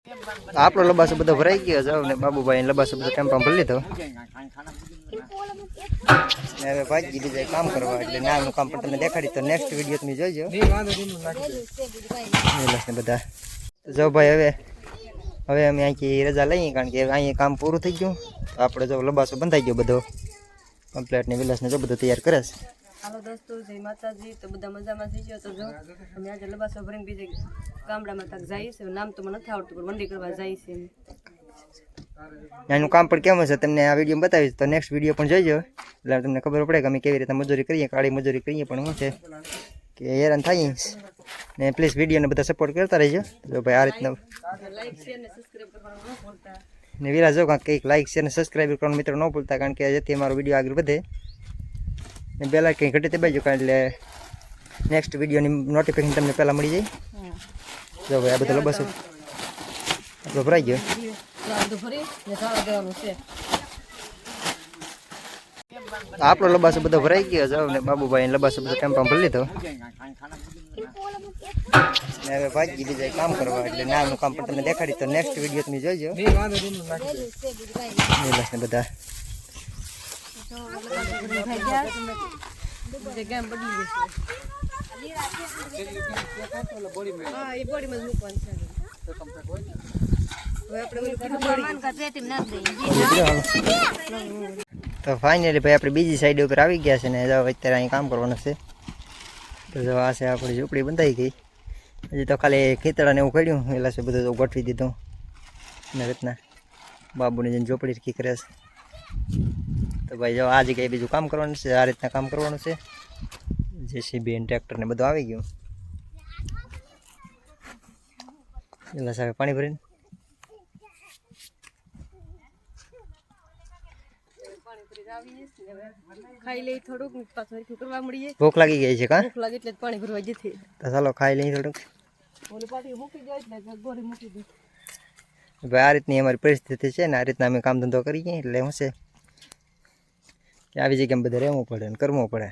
આપણો લબાસો બધો ભરાઈ ગયો છે ને બાબુભાઈ લબાસો બધો ટેમ્પો ભરી લીધો ને હવે ભાગી બીજા કામ કરવા એટલે નાનું કામ પણ તમને દેખાડી તો નેક્સ્ટ વિડીયો તમે જોઈજો ને બધા જો ભાઈ હવે અમે અહીંથી રજા લઈએ કારણ કે અહીંયા કામ પૂરું થઈ ગયું તો આપણે જો લબાસો બંધાઈ ગયો બધો કમ્પ્લીટ ને વિલાસને જો બધું તૈયાર કરે છે. હાલો દોસ્તો, જય માતાજી. તો બધા મજામાં થઈ ગયો તો જો અમે આજે લબાસો ભરીને બીજે ગામડામાં તક જાય છે. નામ તો મને નથી આવડતું પણ મંડી કરવા જાય છે. એનું કામ પણ કેવું છે તમને આ વિડીયો બતાવીશ તો નેક્સ્ટ વિડીયો પણ જોઈજો એટલે તમને ખબર પડે કે અમે કેવી રીતે મજૂરી કરીએ, કાળી મજૂરી કરીએ પણ શું છે કે હેરાન થાય ને. પ્લીઝ વિડીયોને બધા સપોર્ટ કરતા રહેજો. જો ભાઈ આ રીતના લાઈક શેર ને સબસ્ક્રાઇબ કરવાનું ન ભૂલતા ને વિરાજ જો કંઈક લાઈક શેર ને સબસ્ક્રાઈબ કરવાનું મિત્રો ન ભૂલતા કારણ કે જેથી અમારો વિડીયો આગળ વધે ને પહેલાં કંઈ ઘટે તે બાજુ કારણ એટલે નેક્સ્ટ વિડીયોની નોટિફિકેશન તમને પહેલાં મળી જાય. જો ભાઈ આ બધો લબાસો આપણો ભરાઈ ગયો. આપણો લબાસો બધો ભરાઈ ગયો છે ને બાબુભાઈ લબાસો બધો ટેમ્પો ભરી લીધો ને હવે ભાગી બીજા કામ કરવા એટલે નાનું કામ પણ તમને દેખાડી તો નેક્સ્ટ વિડીયો તમે જોઈજો ને બધા તો ફાઇનલી ભાઈ આપણે બીજી સાઈડ ઉપર આવી ગયા છે ને અત્યારે અહીં કામ કરવાનું છે. તો જો આ છે આપણી ઝૂંપડી બંધાઈ ગઈ. હજી તો ખાલી ખેતરાને એવું કર્યું એટલે છે બધું ગોઠવી દીધું ને રીતના બાબુની જઈને ઝૂંપડી રખી કરે છે. તો ભાઈ જો આ જગ્યાએ બીજું કામ કરવાનું છે, આ રીતના કામ કરવાનું છે. જેસીબી અને ટ્રેક્ટર ને બધું આવી ગયું એટલે સાહેબ પાણી ભરીને ખાઈ લઈ થોડુંક પાછું કરવા મળીએ. ભૂખ લાગી ગઈ છે કા? ભૂખ લાગે એટલે પાણી ભરવા જતી. તો ચાલો ખાઈ લઈએ થોડુંક. ઓલી પાટી મૂકી જાય એટલે ગોળી મૂકી દે. ભાઈ આ રીતની અમારી પરિસ્થિતિ છે ને આ રીતના અમે કામ ધંધો કરીએ એટલે શું છે કે આવી જગ્યામાં બધે રહેવું પડે ને કરવું પડે.